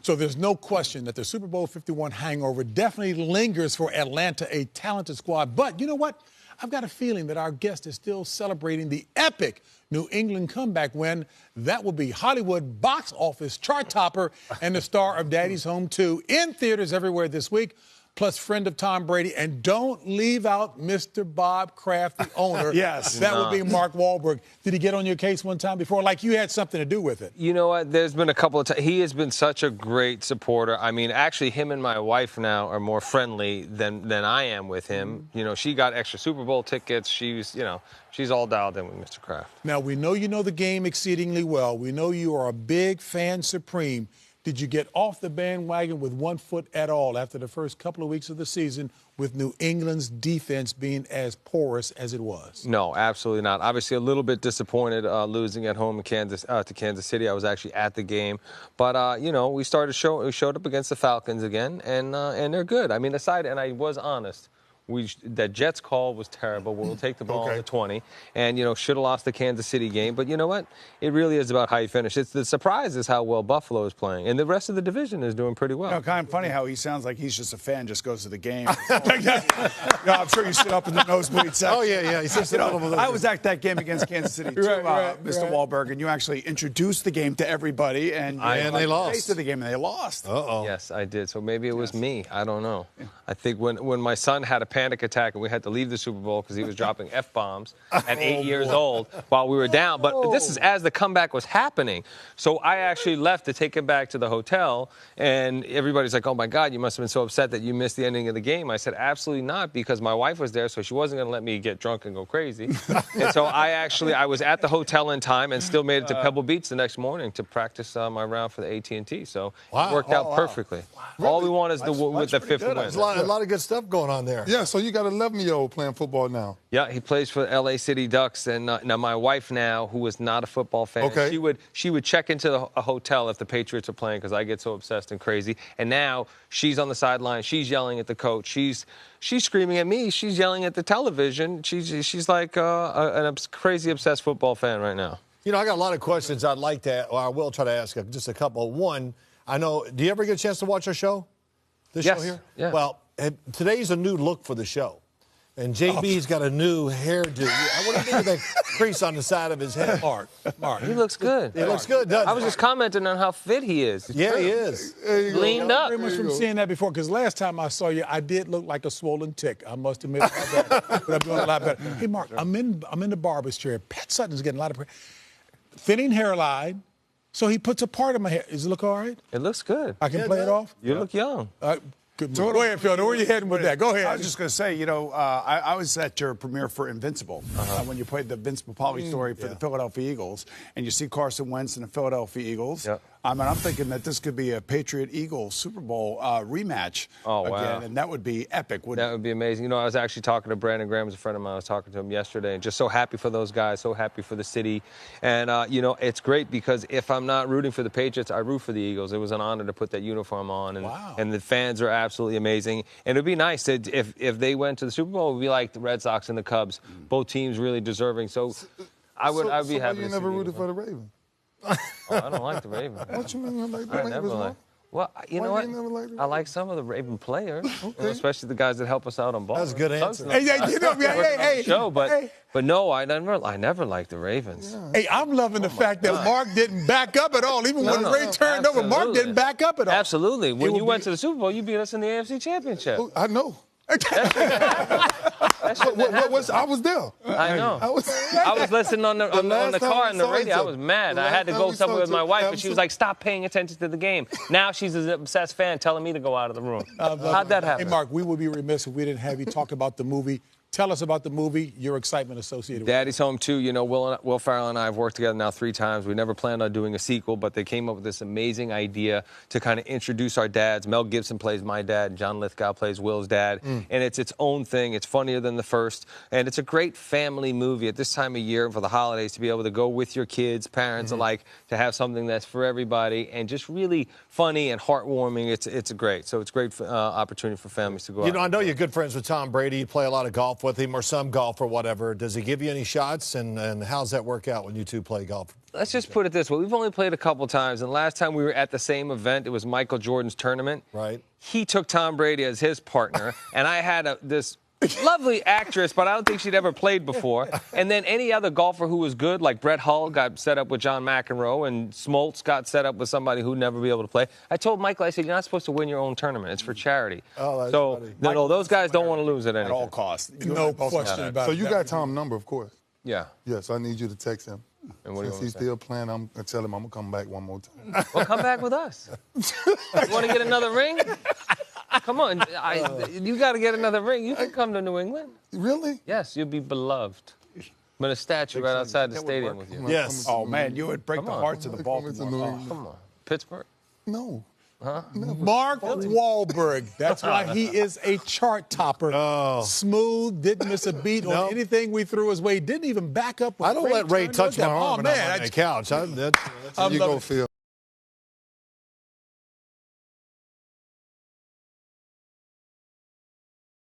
So there's no question that the Super Bowl 51 hangover definitely lingers for Atlanta, a talented squad. But you know what? I've got a feeling that our guest is still celebrating the epic New England comeback win. That will be Hollywood box office chart topper and the star of Daddy's Home 2 in theaters everywhere this week, plus friend of Tom Brady. And don't leave out Mr. Bob Kraft, the owner. Yes. That would be Mark Wahlberg. Did he get on your case one time before? Like you had something to do with it. You know what? There's been a couple of times. He has been such a great supporter. I mean, actually, him and my wife now are more friendly than I am with him. You know, she got extra Super Bowl tickets. She's all dialed in with Mr. Kraft. Now, we know you know the game exceedingly well. We know you are a big fan supreme. Did you get off the bandwagon with 1 foot at all after the first couple of weeks of the season with New England's defense being as porous as it was? No, absolutely not. Obviously, a little bit disappointed losing at home in to Kansas City. I was actually at the game. But, we showed up against the Falcons again, and they're good. I mean, and I was honest. That Jets call was terrible. We'll take the ball on the 20 and, should have lost the Kansas City game. But you know what? It really is about how you finish. The surprise is how well Buffalo is playing. And the rest of the division is doing pretty well. Kind of funny how he sounds like he's just a fan, just goes to the game. I'm sure you sit up in the nosebleed section. Oh, yeah. He sits I was at that game against Kansas City, too, Mr. Wahlberg, and you actually introduced the game to everybody. And they lost. Face of the game, and they lost. Uh-oh. Yes, I did. So maybe it was me. I don't know. I think when my son had a panic attack and we had to leave the Super Bowl because he was dropping F-bombs at 8 years old while we were down. But this is as the comeback was happening. So I actually left to take him back to the hotel, and everybody's like, oh, my God, you must have been so upset that you missed the ending of the game. I said, absolutely not, because my wife was there, so she wasn't going to let me get drunk and go crazy. And so I was at the hotel in time and still made it to Pebble Beach the next morning to practice my round for the AT&T. So it worked out perfectly. Wow. All we want is with the fifth win. There's a lot of good stuff going on there. Yeah, so you got an 11-year-old playing football now. Yeah, he plays for the LA City Ducks. And now my wife now, who is not a football fan, she would check into a hotel if the Patriots are playing because I get so obsessed and crazy. And now she's on the sideline. She's yelling at the coach. She's screaming at me. She's yelling at the television. She's like a crazy obsessed football fan right now. I got a lot of questions I'd like to, or I will try to ask just a couple. One, I know, do you ever get a chance to watch our show? This show here? Yeah. Well, today's a new look for the show. And JB's got a new hairdo. What do you think of that crease on the side of his head? Mark. He looks good. He looks good, doesn't he? I was just commenting on how fit he is. Yeah, he is. Leaned up. Very much from seeing that before, because last time I saw you, I did look like a swollen tick. I must admit that. But I'm doing a lot better. Hey, Mark, I'm in the barber's chair. Pat Sutton's getting a lot of thinning hairline. So he puts a part of my hair. Does it look all right? It looks good. I can play it off? You look young. Good. So go ahead, Phil. Where are you heading with that? Go ahead. I was just going to say, I was at your premiere for Invincible when you played the Vince Papale story for the Philadelphia Eagles, and you see Carson Wentz and the Philadelphia Eagles. Yep. I'm thinking that this could be a Patriot-Eagles Super Bowl rematch again, and that would be epic. That would be amazing. I was actually talking to Brandon Graham, who's a friend of mine. I was talking to him yesterday, and just so happy for those guys, so happy for the city. And, it's great because if I'm not rooting for the Patriots, I root for the Eagles. It was an honor to put that uniform on, and the fans are absolutely amazing. And it would be nice if they went to the Super Bowl, it would be like the Red Sox and the Cubs. Both teams really deserving. So I would be happy to see you never rooted for the Ravens? I don't like the Ravens. What you mean you like the Ravens? Well, you know what? I like some of the Raven players, especially the guys that help us out on ball. That's a good answer. Hey, but no, I never liked the Ravens. Yeah. Hey, I'm loving the fact that Mark didn't back up at all. Even when Ray turned over, Mark didn't back up at all. Absolutely. When you went to the Super Bowl, you beat us in the AFC Championship. I know. I was there. I know. I was listening on the car on the radio. I was mad. I had to go somewhere with my wife, and she was like, "Stop paying attention to the game." Now she's an obsessed fan telling me to go out of the room. How'd that happen? Hey, Mark, we would be remiss if we didn't have you talk about the movie. Tell us about the movie, your excitement associated with it. Daddy's Home 2. Will Ferrell and I have worked together now 3 times. We never planned on doing a sequel, but they came up with this amazing idea to kind of introduce our dads. Mel Gibson plays my dad. John Lithgow plays Will's dad. And it's its own thing. It's funnier than the first. And it's a great family movie at this time of year for the holidays to be able to go with your kids, parents alike, to have something that's for everybody and just really funny and heartwarming. It's great. So it's a great opportunity for families to go out. I know you're good friends with Tom Brady. You play a lot of golf golf with him or some golf or whatever. Does he give you any shots? And how's that work out when you two play golf? Let's just put it this way. We've only played a couple times, and last time we were at the same event, it was Michael Jordan's tournament. Right. He took Tom Brady as his partner, and I had this lovely actress, but I don't think she'd ever played before. And then any other golfer who was good, like Brett Hull got set up with John McEnroe, and Smoltz got set up with somebody who'd never be able to play. I told Michael, I said, you're not supposed to win your own tournament. It's for charity. Oh, that's so, funny. no, those guys don't want to lose at anything. At all costs. No question about So it. you got Tom's number, of course. Yeah. Yes, I need you to text him. And what do you Since want he's to say? still playing, I'm gonna tell him I'm gonna come back one more time. Well, come back with us. You want to get another ring? Come on. You got to get another ring. You can come to New England. Really? Yes, you'll be beloved. With a statue right outside the stadium with you. Yes. Oh, man, you would break the on. hearts of the Come to New Baltimore. England. Come on. Pittsburgh? No. Mark Wahlberg. That's why he is a chart topper. Smooth, didn't miss a beat on anything we threw his way. Didn't even back up. I don't let Ray touch my arm when I'm on man, that couch. You go, Phil.